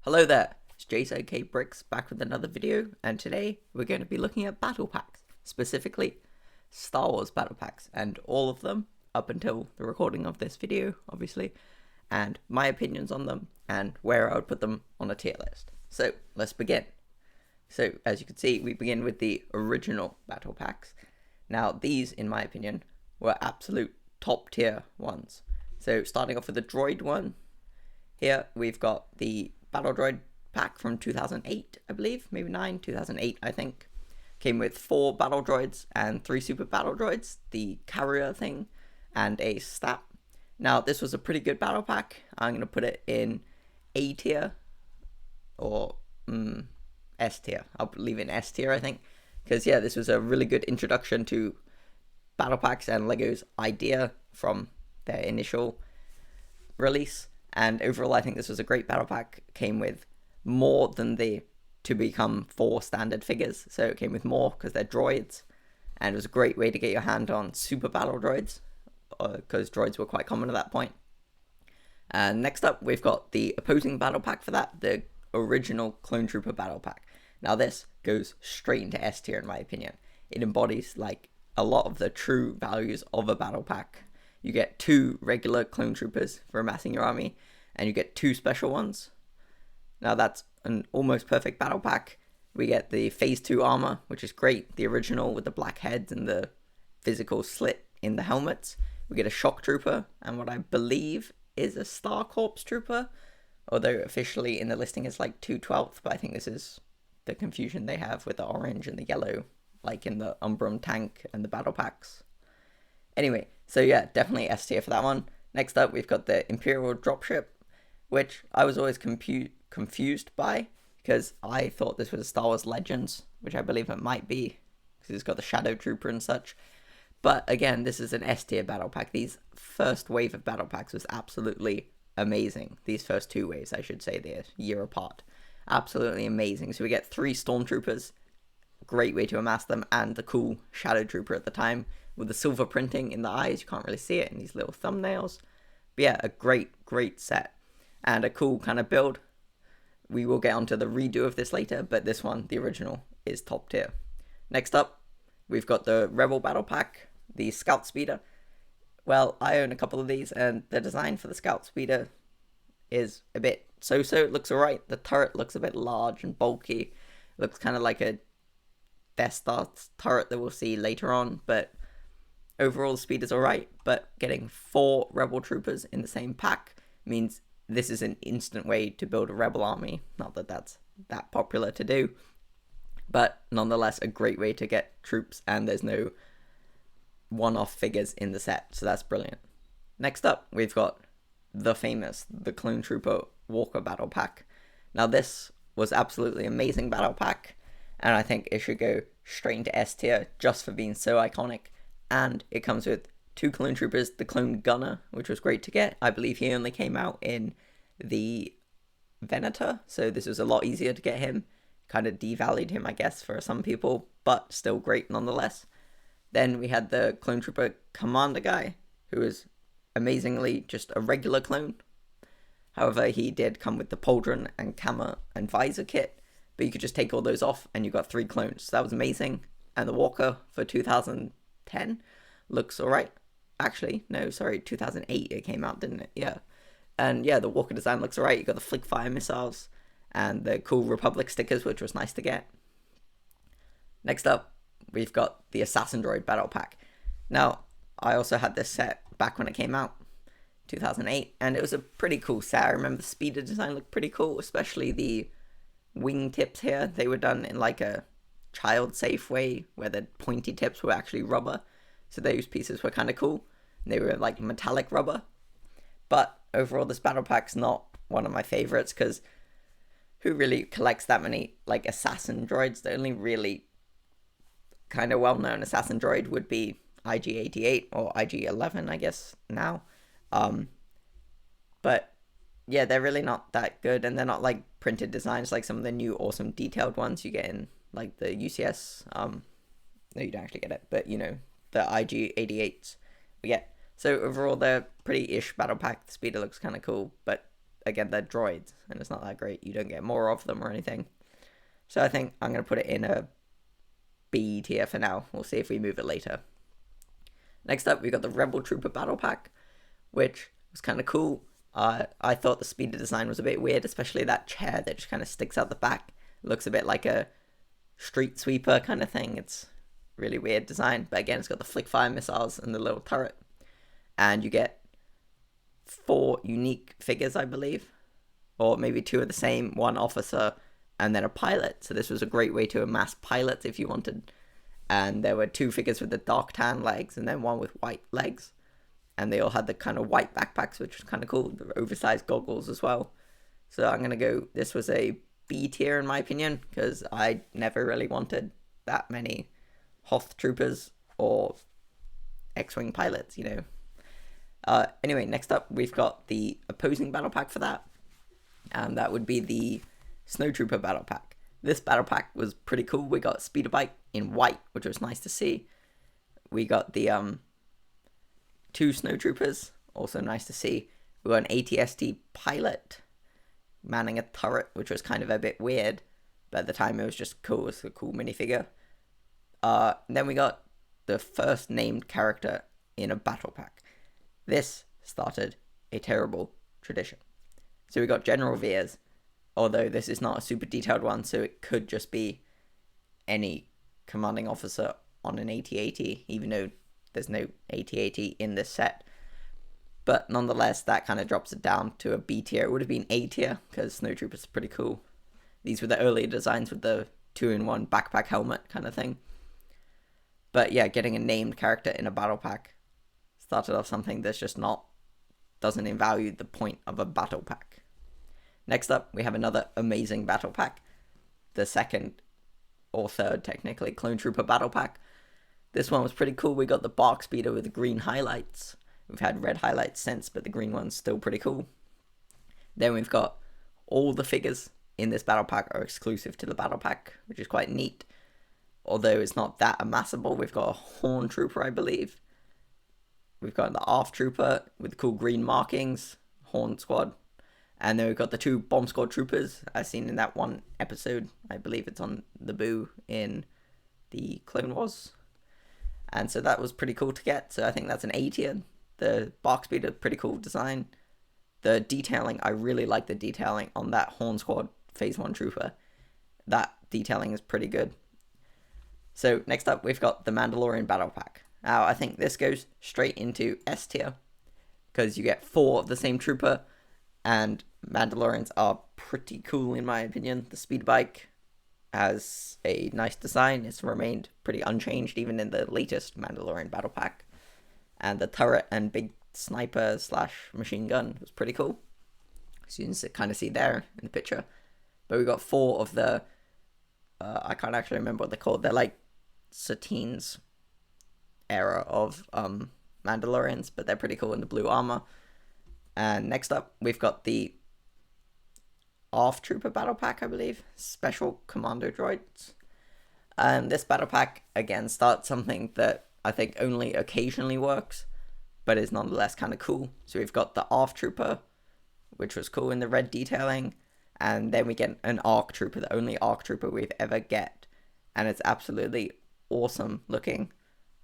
Hello there, it's JK Bricks back with another video, and today we're going to be looking at battle packs, specifically Star Wars battle packs, and all of them up until the recording of this video, obviously, and my opinions on them, and where I would put them on a tier list. So, let's begin. So, as you can see, we begin with the original battle packs. Now, these, in my opinion, were absolute top tier ones. So, starting off with the Droid one, here we've got the Battle Droid pack from 2008, I believe, maybe 2008, I think. Came with 4 Battle Droids and 3 Super Battle Droids, the carrier thing, and a stat. Now, this was a pretty good battle pack. I'm going to put it in A tier, or S tier. I'll leave it in S tier, I think. Because, yeah, this was a really good introduction to battle packs and LEGO's idea from their initial release. And overall, I think this was a great battle pack. Came with more than the to become 4 standard figures. So it came with more because they're droids. And it was a great way to get your hand on super battle droids, because droids were quite common at that point. And next up, we've got the opposing battle pack for that, the original Clone Trooper battle pack. Now this goes straight into S tier in my opinion. It embodies like a lot of the true values of a battle pack. You get 2 regular Clone Troopers for amassing your army, and you get 2 special ones. Now that's an almost perfect battle pack. We get the Phase 2 armor, which is great, the original with the black heads and the physical slit in the helmets. We get a Shock Trooper, and what I believe is a Star Corps Trooper, although officially in the listing it's like 2/12, but I think this is the confusion they have with the orange and the yellow, like in the Umbrum tank and the battle packs. Anyway, so yeah, definitely S tier for that one. Next up, we've got the Imperial dropship, which I was always confused by, because I thought this was Star Wars Legends, which I believe it might be, because it's got the Shadow Trooper and such. But again, this is an S tier battle pack. These first wave of battle packs was absolutely amazing. These first 2 waves, I should say, they're a year apart. Absolutely amazing. So we get 3 Stormtroopers, great way to amass them, and the cool Shadow Trooper at the time, with the silver printing in the eyes. You can't really see it in these little thumbnails. But yeah, a great set. And a cool kind of build. We will get onto the redo of this later, but this one, the original, is top tier. Next up, we've got the Rebel Battle Pack, the Scout Speeder. Well, I own a couple of these, and the design for the Scout Speeder is a bit so-so. It looks alright. The turret looks a bit large and bulky. It looks kind of like a Death Star turret that we'll see later on, but overall the speed is alright. But getting 4 Rebel Troopers in the same pack means this is an instant way to build a Rebel army. Not that that's that popular to do, but nonetheless a great way to get troops, and there's no one-off figures in the set, so that's brilliant. Next up, we've got the Clone Trooper Walker Battle Pack. Now this was absolutely amazing battle pack, and I think it should go straight into S tier just for being so iconic. And it comes with 2 Clone Troopers, the Clone Gunner, which was great to get. I believe he only came out in the Venator, so this was a lot easier to get him. Kind of devalued him, I guess, for some people, but still great nonetheless. Then we had the Clone Trooper Commander guy, who was amazingly just a regular clone. However, he did come with the pauldron and camera and visor kit, but you could just take all those off and you got 3 clones. So that was amazing. And the Walker for 2010 looks alright. Actually, no, sorry, 2008 it came out, didn't it? Yeah. And yeah, the Walker design looks alright. You got the flick fire missiles and the cool Republic stickers, which was nice to get. Next up, we've got the Assassin Droid Battle Pack. Now, I also had this set back when it came out, 2008, and it was a pretty cool set. I remember the speeder design looked pretty cool, especially the wing tips here. They were done in like a child-safe way, where the pointy tips were actually rubber. So those pieces were kind of cool. They were like metallic rubber. But overall, this battle pack's not one of my favorites, because who really collects that many like assassin droids? The only really kind of well-known assassin droid would be IG-88 or IG-11, I guess, now. But yeah, they're really not that good, and they're not like printed designs like some of the new awesome detailed ones you get in like the UCS. No, you don't actually get it, but you know, the IG-88s we get. So overall, they're pretty-ish battle pack. The speeder looks kind of cool, but again, they're droids, and it's not that great. You don't get more of them or anything. So I think I'm going to put it in a B tier for now. We'll see if we move it later. Next up, we got the Rebel Trooper Battle Pack, which was kind of cool. I thought the speeder design was a bit weird, especially that chair that just kind of sticks out the back. It looks a bit like a street sweeper kind of thing. It's really weird design, but again, it's got the flick fire missiles and the little turret. And you get 4 unique figures, I believe, or maybe 2 of the same, 1 officer, and then a pilot. So this was a great way to amass pilots if you wanted. And there were 2 figures with the dark tan legs, and then 1 with white legs. And they all had the kind of white backpacks, which was kind of cool. The oversized goggles as well. So I'm going to go, this was a B tier in my opinion, because I never really wanted that many Hoth troopers or X-Wing pilots, you know. Anyway, next up, we've got the opposing battle pack for that. And that would be the Snowtrooper battle pack. This battle pack was pretty cool. We got speeder bike in white, which was nice to see. We got the 2 snowtroopers, also nice to see. We got an ATST pilot manning a turret, which was kind of a bit weird, but at the time it was just cool. It was a cool minifigure. Then we got the first named character in a battle pack. This started a terrible tradition. So we got General Veers, although this is not a super detailed one, so it could just be any commanding officer on an AT-AT, even though there's no AT-AT in this set. But nonetheless, that kind of drops it down to a B tier. It would have been A tier, because Snowtroopers are pretty cool. These were the earlier designs with the 2-in-1 backpack helmet kind of thing. But yeah, getting a named character in a battle pack started off something that's just doesn't value the point of a battle pack. Next up, we have another amazing battle pack. The second, or third technically, Clone Trooper battle pack. This one was pretty cool. We got the Bark Speeder with the green highlights. We've had red highlights since, but the green one's still pretty cool. Then we've got all the figures in this battle pack are exclusive to the battle pack, which is quite neat. Although it's not that amassable. We've got a Horn Trooper, I believe. We've got the ARF Trooper with cool green markings, Horn Squad. And then we've got the 2 Bomb Squad Troopers, as seen in that one episode. I believe it's on the Boo in the Clone Wars. And so that was pretty cool to get. So I think that's an A tier. The Bark Speeder, pretty cool design. The detailing, I really like the detailing on that Horn Squad Phase 1 Trooper. That detailing is pretty good. So next up, we've got the Mandalorian Battle Pack. Now, I think this goes straight into S tier, because you get 4 of the same trooper, and Mandalorians are pretty cool in my opinion. The speed bike has a nice design. It's remained pretty unchanged even in the latest Mandalorian Battle Pack. And the turret and big sniper / machine gun was pretty cool, as you can kind of see there in the picture. But we got 4 of the, I can't actually remember what they're called. They're like Satine's era of Mandalorians, but they're pretty cool in the blue armor. And next up, we've got the ARF Trooper Battle Pack, I believe. Special Commando Droids. And this Battle Pack, again, starts something that I think only occasionally works, but is nonetheless kind of cool. So we've got the ARF Trooper, which was cool in the red detailing. And then we get an ARC Trooper, the only ARC Trooper we've ever get. And it's absolutely awesome looking.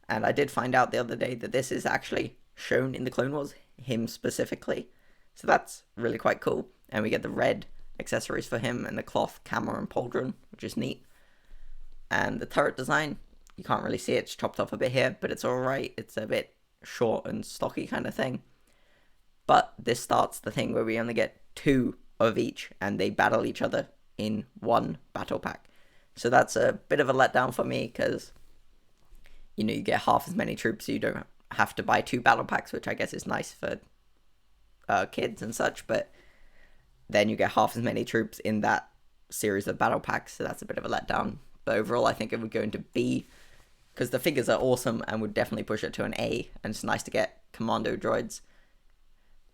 And I did find out the other day that this is actually shown in the Clone Wars, him specifically. So that's really quite cool. And we get the red accessories for him and the cloth camera and pauldron, which is neat. And the turret design, you can't really see it. It's chopped off a bit here, but it's alright. It's a bit short and stocky kind of thing. But this starts the thing where we only get 2 of each, and they battle each other in one battle pack. So that's a bit of a letdown for me, because you know, you get half as many troops, so you don't have to buy 2 battle packs, which I guess is nice for kids and such, but then you get half as many troops in that series of battle packs, so that's a bit of a letdown. But overall, I think it would go into B, because the figures are awesome and would definitely push it to an A, and it's nice to get Commando droids.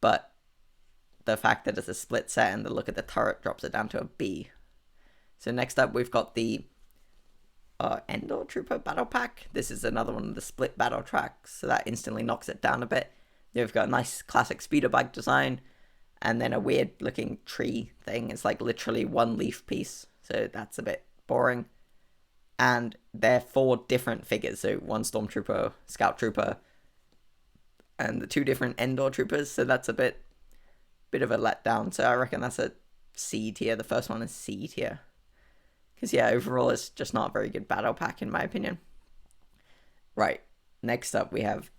But the fact that it's a split set and the look at the turret drops it down to a B. So next up, we've got the Endor Trooper Battle Pack. This is another one of the split battle tracks, so that instantly knocks it down a bit. We've got a nice classic speeder bike design, and then a weird looking tree thing. It's like literally one leaf piece, so that's a bit boring. And they're 4 different figures, so 1 Stormtrooper, Scout Trooper, and the 2 different Endor Troopers, so that's a bit of a letdown. So I reckon that's a C tier. The first one is C tier. Because yeah, overall it's just not a very good battle pack in my opinion. Right, next up we have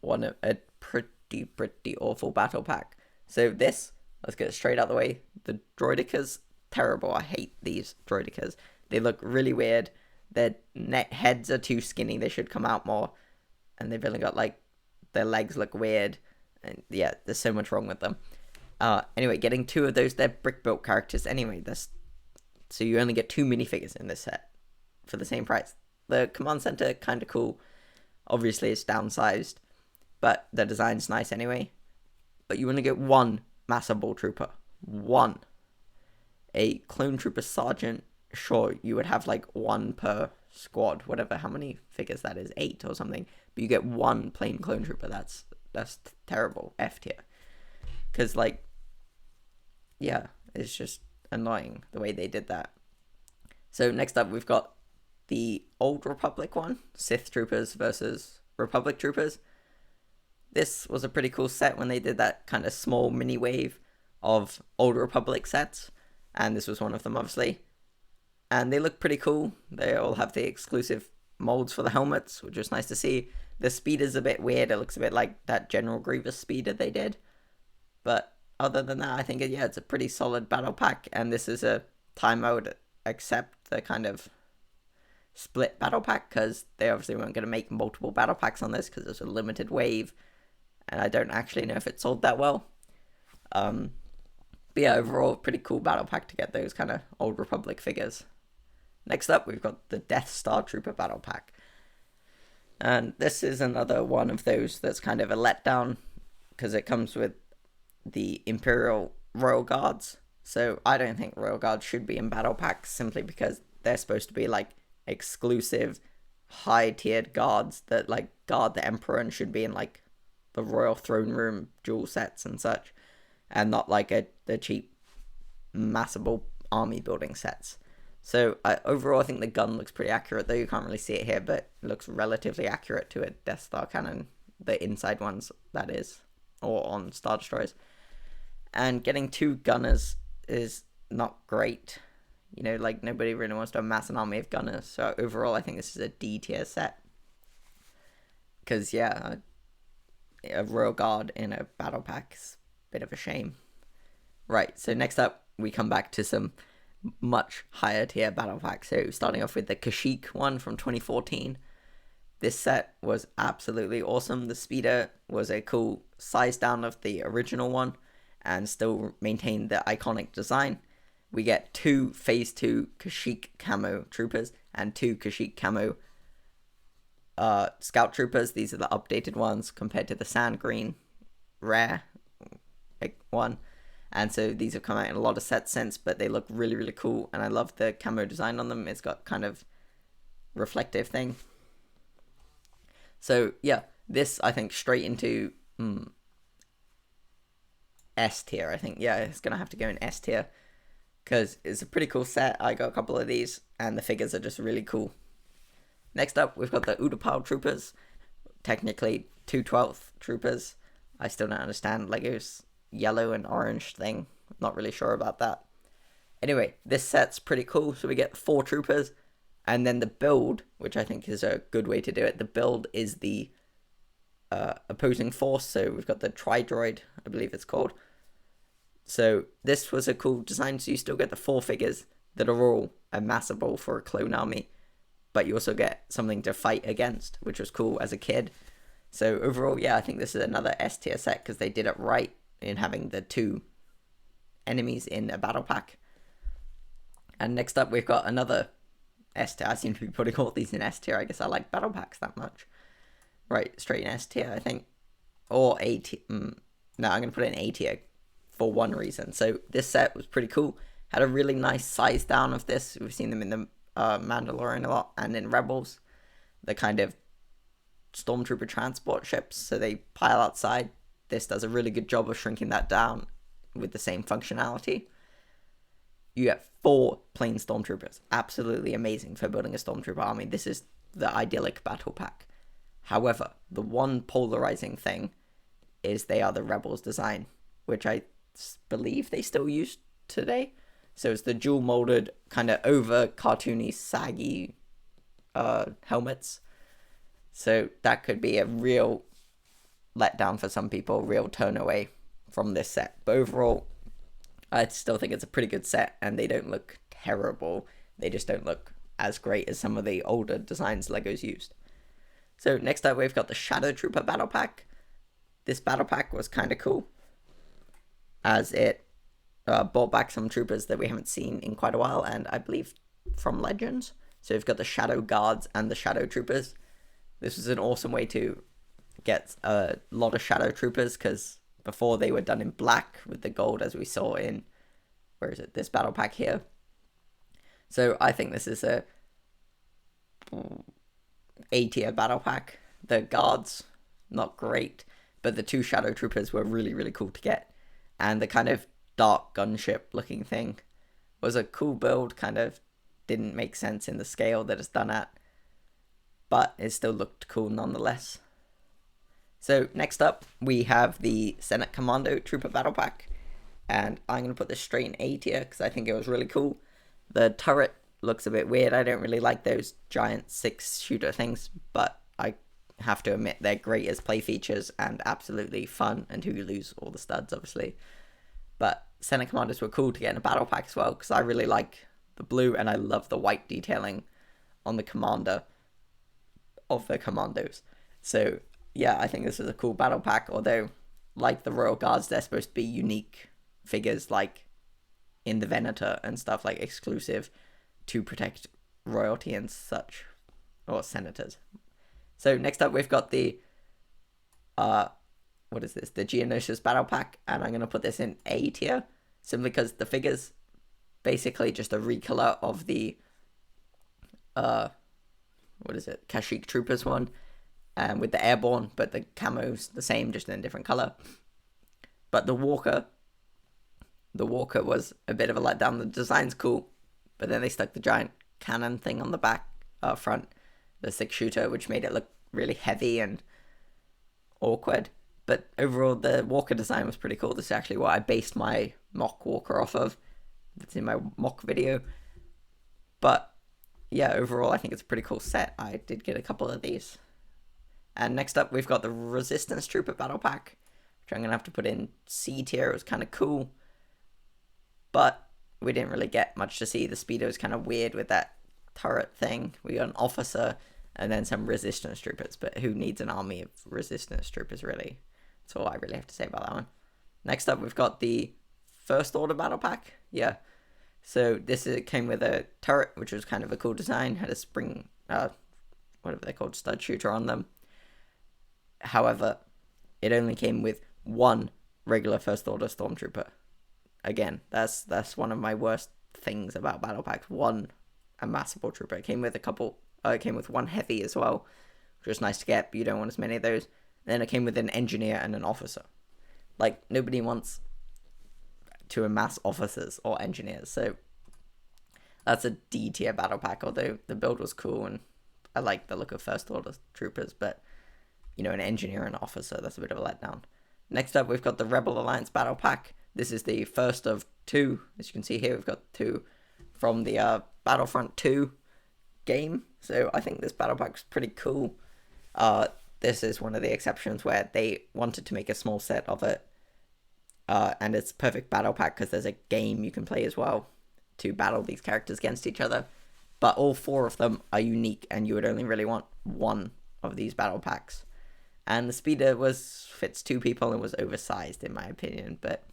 a pretty awful battle pack. So this, let's get it straight out the way. The Droidekas, terrible. I hate these Droidekas. They look really weird. Their heads are too skinny. They should come out more. And they've only got like, their legs look weird. And yeah, there's so much wrong with them. Anyway, getting 2 of those, they're brick built characters anyway. So you only get 2 minifigures in this set for the same price. The command center, kind of cool. Obviously it's downsized, but the design's nice anyway. But you only get 1 Master Ball Trooper. 1. A Clone Trooper Sergeant, sure, you would have like 1 per squad, whatever, how many figures that is, 8 or something. But you get 1 plain Clone Trooper. That's terrible. F tier. Because like, yeah, it's just annoying the way they did that. So next up we've got the Old Republic one, Sith Troopers versus Republic Troopers. This was a pretty cool set when they did that kind of small mini wave of Old Republic sets, and this was one of them obviously. And they look pretty cool. They all have the exclusive molds for the helmets, which was nice to see. The speeder's a bit weird. It looks a bit like that General Grievous speeder they did. But other than that, I think, yeah, it's a pretty solid battle pack. And this is a time I would accept the kind of split battle pack, because they obviously weren't going to make multiple battle packs on this because it's a limited wave. And I don't actually know if it sold that well. But yeah, overall, pretty cool battle pack to get those kind of Old Republic figures. Next up, we've got the Death Star Trooper battle pack. And this is another one of those that's kind of a letdown, because it comes with the Imperial Royal Guards. So I don't think Royal Guards should be in battle packs, simply because they're supposed to be like exclusive, high-tiered guards that like guard the Emperor and should be in like the Royal Throne Room dual sets and such, and not like the cheap, massable army building sets. So overall, I think the gun looks pretty accurate, though you can't really see it here, but it looks relatively accurate to a Death Star cannon, the inside ones, that is, or on Star Destroyers. And getting 2 gunners is not great. You know, like, nobody really wants to amass an army of gunners, so overall, I think this is a D tier set. Because, yeah, a Royal Guard in a battle pack is a bit of a shame. Right, so next up, we come back to some much higher tier battle packs. So starting off with the Kashyyyk one from 2014. This set was absolutely awesome. The speeder was a cool size down of the original one and still maintained the iconic design. We get 2 Phase 2 Kashyyyk camo troopers and 2 Kashyyyk camo scout troopers. These are the updated ones compared to the sand green rare one. And so these have come out in a lot of sets since, but they look really, really cool. And I love the camo design on them. It's got kind of reflective thing. So yeah, this I think straight into S tier. I think, yeah, it's going to have to go in S tier, because it's a pretty cool set. I got a couple of these and the figures are just really cool. Next up, we've got the Udapar Troopers. Technically 2/12 Troopers. I still don't understand Lego's yellow and orange thing. Not really sure about that. Anyway, this set's pretty cool. So we get 4 troopers, and then the build, which I think is a good way to do it. The build is the opposing force. So we've got the Droid, I believe it's called. So this was a cool design. So you still get the 4 figures that are all amassable for a clone army, but you also get something to fight against, which was cool as a kid. So overall, yeah, I think this is another S tier set, because they did it right in having the 2 enemies in a battle pack. And next up, we've got another S tier. I seem to be putting all these in S tier. I guess I like battle packs that much. Right, straight in S tier, I think. Or A tier. No, I'm going to put it in A tier for one reason. So this set was pretty cool. Had a really nice size down of this. We've seen them in the Mandalorian a lot, and in Rebels. The kind of stormtrooper transport ships, so they pile outside. This does a really good job of shrinking that down with the same functionality. You get 4 plain stormtroopers. Absolutely amazing for building a stormtrooper army. This is the idyllic battle pack. However, the one polarizing thing is they are the Rebels design, which I believe they still use today. So it's the dual molded, kind of over cartoony, saggy helmets. So that could be a real letdown for some people, real turn away from this set. But overall, I still think it's a pretty good set, and they don't look terrible. They just don't look as great as some of the older designs Lego's used. So next up, we've got the Shadow Trooper Battle Pack. This battle pack was kind of cool, as it brought back some troopers that we haven't seen in quite a while, and I believe from Legends. So we've got the Shadow Guards and the Shadow Troopers. This was an awesome way to get a lot of Shadow Troopers, because before they were done in black with the gold, as we saw in, where is it, this battle pack here. So I think this is a A-tier battle pack. The guards, not great, but the 2 Shadow Troopers were really, really cool to get. And the kind of dark gunship looking thing was a cool build, kind of didn't make sense in the scale that it's done at, but it still looked cool nonetheless. So next up, we have the Senate Commando Trooper Battle Pack, and I'm going to put this straight in A tier because I think it was really cool. The turret looks a bit weird. I don't really like those giant 6-shooter things, but I have to admit they're great as play features and absolutely fun until you lose all the studs, obviously. But Senate Commandos were cool to get in a battle pack as well, because I really like the blue and I love the white detailing on the commander of the Commandos. So yeah, I think this is a cool battle pack, although like the Royal Guards, they're supposed to be unique figures, like in the Venator and stuff, like exclusive to protect royalty and such, or senators. So next up, we've got the what is this? The Geonosis battle pack, and I'm gonna put this in A tier simply because the figures basically just a recolor of the what is it? Kashyyyk Troopers one. With the airborne, but the camo's the same, just in a different color. But the Walker was a bit of a letdown. The design's cool, but then they stuck the giant cannon thing on the back, front, the 6-shooter, which made it look really heavy and awkward. But overall, the Walker design was pretty cool. This is actually what I based my mock Walker off of. It's in my mock video. But yeah, overall, I think it's a pretty cool set. I did get a couple of these. And next up, we've got the Resistance Trooper Battle Pack, which I'm going to have to put in C tier. It was kind of cool, but we didn't really get much to see. The Speedo is kind of weird with that turret thing. We got an officer and then some Resistance Troopers, but who needs an army of Resistance Troopers, really? That's all I really have to say about that one. Next up, we've got the First Order Battle Pack. Yeah, so this came with a turret, which was kind of a cool design. Had a spring, whatever they're called, stud shooter on them. However, it only came with 1 regular First Order Stormtrooper. Again, that's one of my worst things about battle packs. 1 amassable trooper. It came with a couple. It came with 1 heavy as well, which was nice to get, but you don't want as many of those. And then it came with an engineer and an officer. Like, nobody wants to amass officers or engineers, so that's a D tier battle pack. Although the build was cool and I like the look of First Order troopers, but you know, an engineer and an officer, that's a bit of a letdown. Next up, we've got the Rebel Alliance Battle Pack. This is the first of 2. As you can see here, we've got 2 from the Battlefront 2 game. So I think this battle pack is pretty cool. This is one of the exceptions where they wanted to make a small set of it. And it's a perfect battle pack because there's a game you can play as well to battle these characters against each other. But all 4 of them are unique, and you would only really want 1 of these battle packs. And the speeder fits 2 people and was oversized in my opinion. But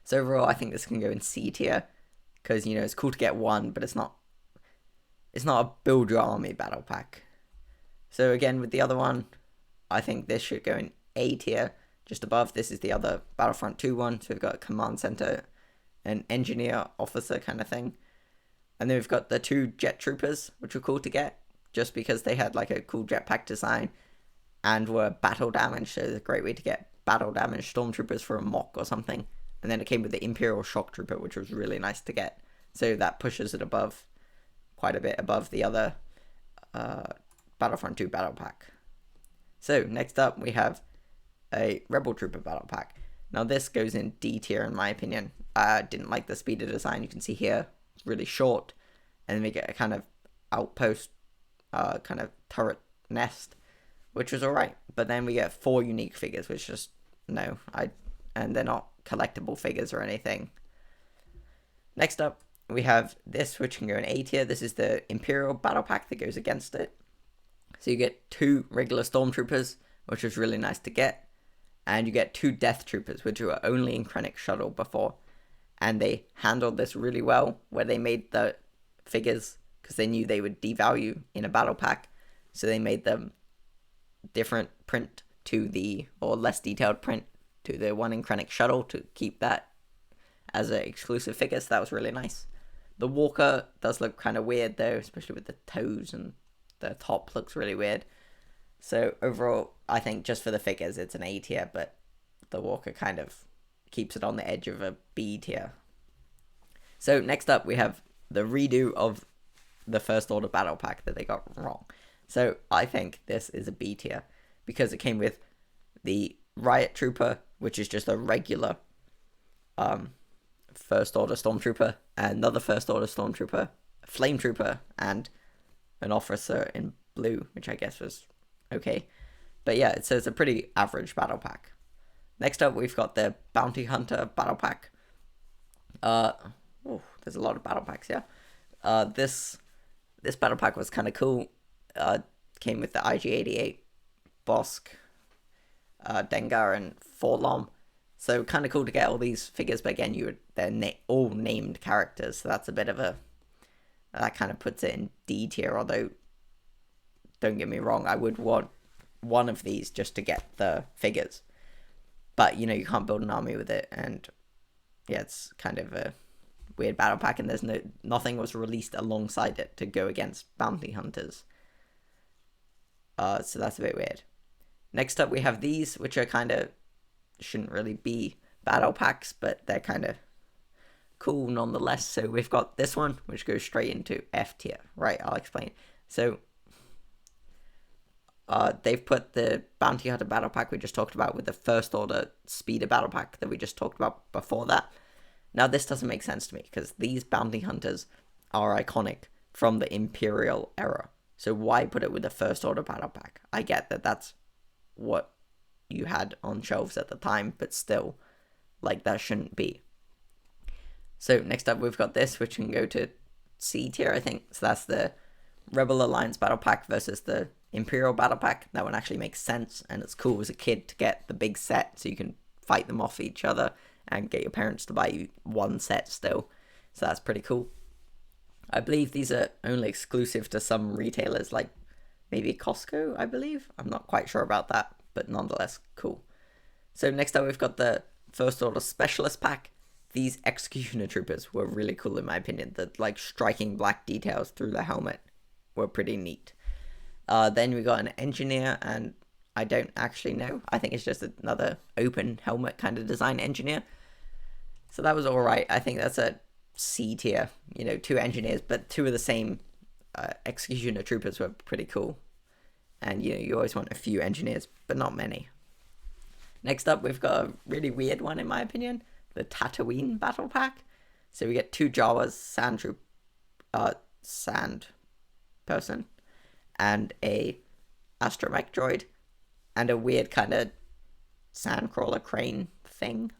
so overall, I think this can go in C tier because, you know, it's cool to get 1, but it's not a build your army battle pack. So again, with the other one, I think this should go in A tier, just above. This is the other Battlefront 2 one. So we've got a command center, an engineer officer kind of thing. And then we've got the 2 jet troopers, which were cool to get just because they had like a cool jetpack design and were battle damaged. So it's a great way to get battle damaged stormtroopers for a mock or something. And And then it came with the Imperial Shock Trooper, which was really nice to get. So that pushes it above, quite a bit above the other Battlefront 2 battle pack. So next up we have a Rebel Trooper battle pack. Now this goes in D tier in my opinion. I didn't like the speeder design. You can see here, it's really short. And then we get a kind of outpost, kind of turret nest, which was alright. But then we get 4 unique figures, which just, no. And they're not collectible figures or anything. Next up, we have this, which can go in A tier. This is the Imperial battle pack that goes against it. So you get 2 regular Stormtroopers, which was really nice to get. And you get 2 Death Troopers, which were only in Krennic Shuttle before. And they handled this really well, where they made the figures, because they knew they would devalue in a battle pack. So they made them different print to the, or less detailed print to the one in Krennic Shuttle to keep that as an exclusive figure. So that was really nice. The Walker does look kind of weird though, especially with the toes, and the top looks really weird. So overall, I think just for the figures, it's an A tier, but the Walker kind of keeps it on the edge of a B tier. So next up, we have the redo of the First Order battle pack that they got wrong. So I think this is a B tier because it came with the Riot Trooper, which is just a regular First Order Stormtrooper, another First Order Stormtrooper, a Flame Trooper, and an officer in blue, which I guess was okay. But yeah, so it's a pretty average battle pack. Next up, we've got the Bounty Hunter battle pack. There's a lot of battle packs, yeah. This battle pack was kind of cool. Came with the IG-88, Bosk, Dengar, and Forlom. So kind of cool to get all these figures, but again, they're all named characters, so that's a bit of a, that kind of puts it in D tier. Although, don't get me wrong, I would want one of these just to get the figures, but you can't build an army with it, and yeah, it's kind of a weird battle pack, and there's nothing was released alongside it to go against bounty hunters. So that's a bit weird. Next up, we have these, which are kind of, shouldn't really be battle packs, but they're kind of cool nonetheless. So we've got this one, which goes straight into F tier. Right, I'll explain. So they've put the Bounty Hunter battle pack we just talked about with the First Order Speeder battle pack that we just talked about before that. Now this doesn't make sense to me, because these bounty hunters are iconic from the Imperial era. So why put it with the First Order battle pack? I get that that's what you had on shelves at the time, but still, like, that shouldn't be. So next up, we've got this, which can go to C tier, I think. So that's the Rebel Alliance battle pack versus the Imperial battle pack. That one actually makes sense, and it's cool as a kid to get the big set, so you can fight them off each other and get your parents to buy you one set still. So that's pretty cool. I believe these are only exclusive to some retailers, like maybe Costco, I believe. I'm not quite sure about that, but nonetheless, cool. So next up, we've got the First Order Specialist pack. These Executioner Troopers were really cool in my opinion. The like striking black details through the helmet were pretty neat. Then we got an Engineer, and I don't actually know. I think it's just another open helmet kind of design Engineer. So that was alright. I think that's a C tier. 2 Engineers, but 2 of the same Executioner Troopers were pretty cool. And you always want a few Engineers, but not many. Next up, we've got a really weird one in my opinion, the Tatooine battle pack. So we get 2 Jawas, sand person, and a astromech droid, and a weird kind of sandcrawler crane thing.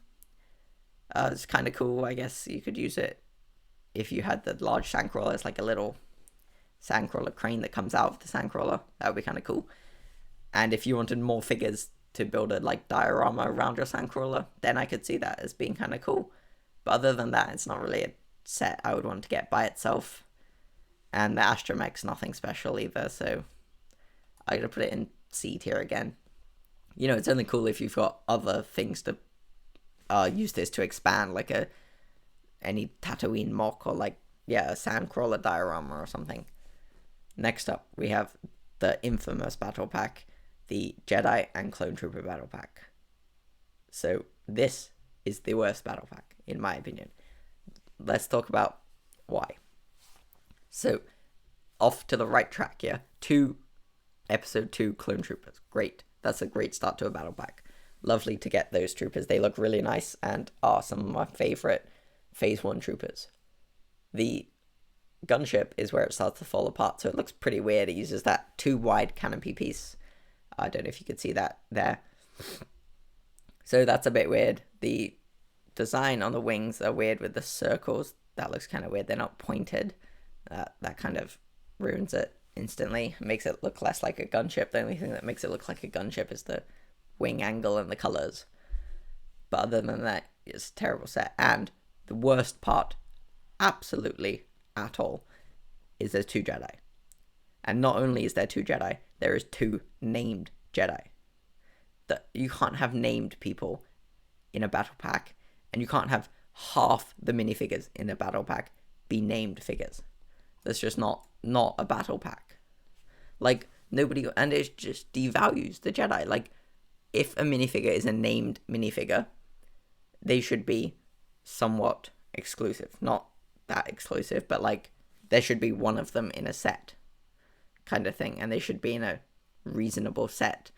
It's kind of cool. I guess you could use it if you had the large sandcrawler. It's like a little sandcrawler crane that comes out of the sandcrawler. That would be kind of cool. And if you wanted more figures to build a like diorama around your sandcrawler, then I could see that as being kind of cool. But other than that, it's not really a set I would want to get by itself. And the astromech's nothing special either, so I'm gonna put it in C tier again. It's only cool if you've got other things to use this to expand, like any Tatooine mock, or a sandcrawler diorama or something. Next up, we have the infamous battle pack, the Jedi and Clone Trooper battle pack. So this is the worst battle pack, in my opinion. Let's talk about why. So, off to the right track here. Episode 2 Clone Troopers. Great. That's a great start to a battle pack. Lovely to get those troopers. They look really nice and are some of my favorite Phase 1 troopers. The gunship is where it starts to fall apart, so it looks pretty weird. It uses that too wide canopy piece. I don't know if you could see that there. So that's a bit weird. The design on the wings are weird with the circles. That looks kind of weird. They're not pointed. That kind of ruins it instantly. It makes it look less like a gunship. The only thing that makes it look like a gunship is the wing angle and the colors. But other than that, it's a terrible set. And the worst part, absolutely at all, is there's 2 Jedi. And not only is there 2 Jedi, there is 2 named Jedi. That you can't have named people in a battle pack, and you can't have half the minifigures in a battle pack be named figures. That's just not a battle pack. Like, nobody, and it just devalues the Jedi. Like, if a minifigure is a named minifigure, they should be somewhat exclusive. Not that exclusive, but like, there should be one of them in a set kind of thing, and they should be in a reasonable set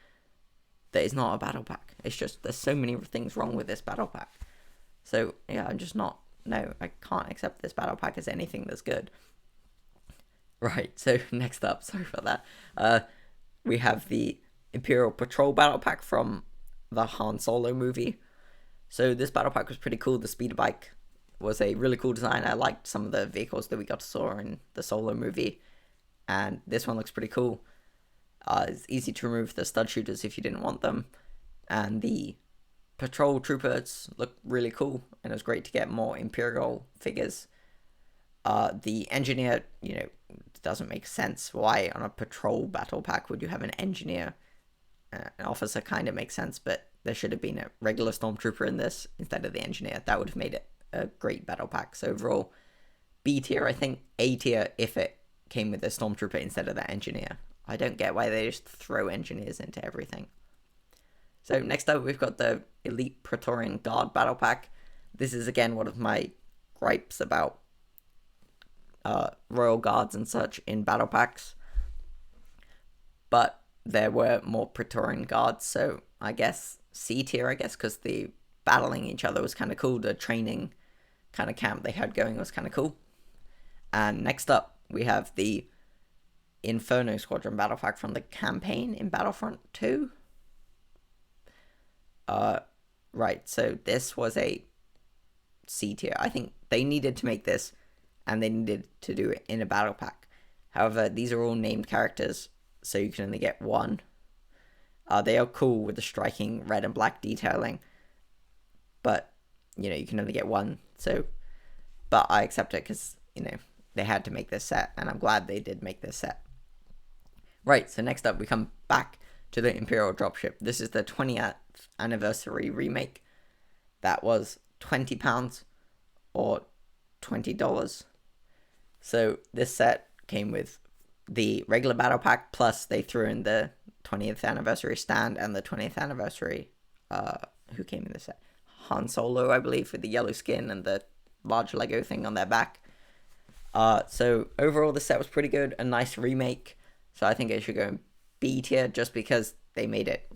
that is not a battle pack. It's just, there's so many things wrong with this battle pack. So, yeah, I'm just not, no, I can't accept this battle pack as anything that's good. Right, so next up, sorry about that, we have the Imperial Patrol battle pack from the Han Solo movie. So this battle pack was pretty cool. The speeder bike was a really cool design. I liked some of the vehicles that we got to saw in the Solo movie, and this one looks pretty cool. It's easy to remove the stud shooters if you didn't want them, and the patrol troopers look really cool, and it was great to get more Imperial figures. The engineer, doesn't make sense. Why on a patrol battle pack would you have an engineer? An officer kind of makes sense, but there should have been a regular stormtrooper in this instead of the engineer. That would have made it a great battle pack. So overall, B tier, I think A tier if it came with a stormtrooper instead of that engineer. I don't get why they just throw engineers into everything. So next up, we've got the Elite Praetorian Guard battle pack. This is again one of my gripes about Royal Guards and such in battle packs. But there were more Praetorian Guards, so I guess C tier, because the battling each other was kind of cool. The training kind of camp they had going was kind of cool. And next up, we have the Inferno Squadron battle pack from the campaign in Battlefront 2. Right, so this was a C tier. I think they needed to make this, and they needed to do it in a battle pack. However, these are all named characters, so you can only get one. They are cool with the striking red and black detailing, but, you can only get one. So, but I accept it because, they had to make this set, and I'm glad they did make this set. Right, so next up we come back to the Imperial dropship. This is the 20th anniversary remake. That was £20 or $20. So this set came with the regular battle pack, plus they threw in the 20th anniversary stand and the 20th anniversary, who came in this set? Han Solo, I believe, with the yellow skin and the large Lego thing on their back. So overall the set was pretty good, a nice remake. So I think it should go in B tier just because they made it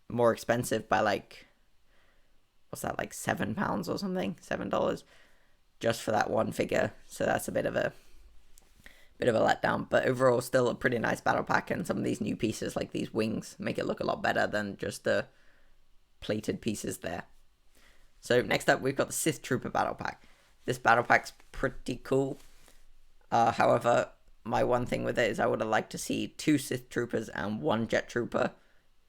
more expensive by what's that, £7 or something, $7 just for that one figure. So that's a bit of a letdown, but overall still a pretty nice battle pack, and some of these new pieces like these wings make it look a lot better than just the plated pieces there. So next up we've got the Sith Trooper battle pack. This battle pack's pretty cool. However, my one thing with it is I would have liked to see 2 Sith Troopers and 1 Jet Trooper.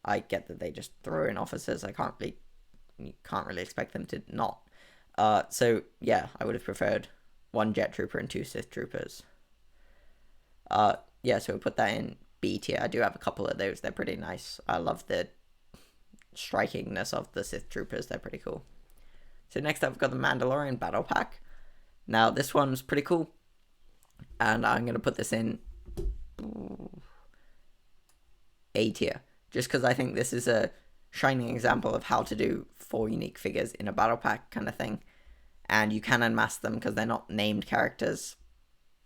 I get that they just throw in officers. You can't really expect them to not. So yeah, I would have preferred 1 Jet Trooper and 2 Sith Troopers. Yeah, so we'll put that in B tier. I do have a couple of those. They're pretty nice. I love the strikingness of the Sith Troopers. They're pretty cool. So next up, we've got the Mandalorian battle pack. Now, this one's pretty cool, and I'm going to put this in A tier, just because I think this is a shining example of how to do 4 unique figures in a battle pack kind of thing. And you can unmask them because they're not named characters,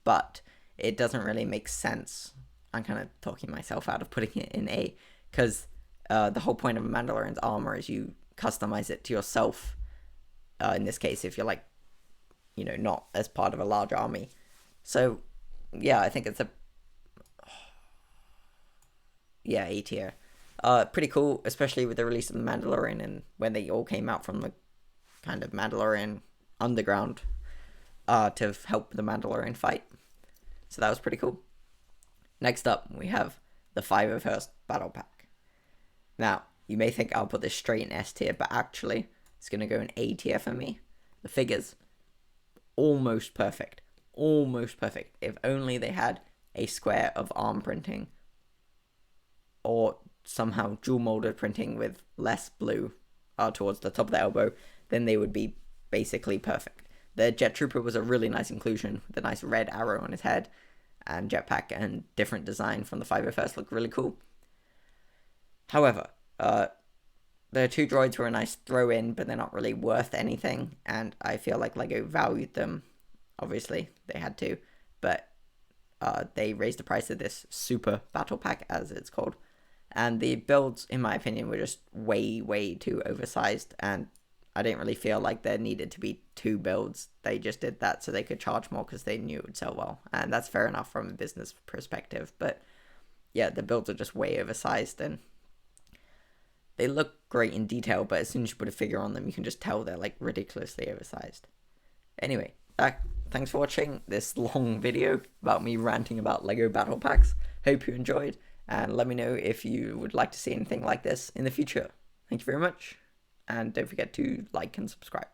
but it doesn't really make sense. I'm kind of talking myself out of putting it in A, because the whole point of a Mandalorian's armor is you customize it to yourself. In this case, if you're like, not as part of a large army. So, yeah, I think it's A tier. Pretty cool, especially with the release of the Mandalorian and when they all came out from the kind of Mandalorian underground to help the Mandalorian fight. So that was pretty cool. Next up, we have the 501st Battle Pack. Now, you may think I'll put this straight in S tier, but actually, it's going to go in A tier for me. The figures, almost perfect. Almost perfect. If only they had a square of arm printing, or somehow dual molded printing with less blue towards the top of the elbow, then they would be basically perfect. The Jet Trooper was a really nice inclusion with a nice red arrow on his head, and jetpack and different design from the 501st look really cool. However, the 2 droids were a nice throw in, but they're not really worth anything, and I feel like LEGO valued them. Obviously, they had to, but they raised the price of this super battle pack, as it's called. And the builds, in my opinion, were just way, way too oversized, and I didn't really feel like there needed to be 2 builds. They just did that so they could charge more because they knew it would sell well, and that's fair enough from a business perspective, but yeah, the builds are just way oversized, and they look great in detail, but as soon as you put a figure on them, you can just tell they're like ridiculously oversized. Anyway, thanks for watching this long video about me ranting about LEGO Battle Packs. Hope you enjoyed, and let me know if you would like to see anything like this in the future. Thank you very much, and don't forget to like and subscribe.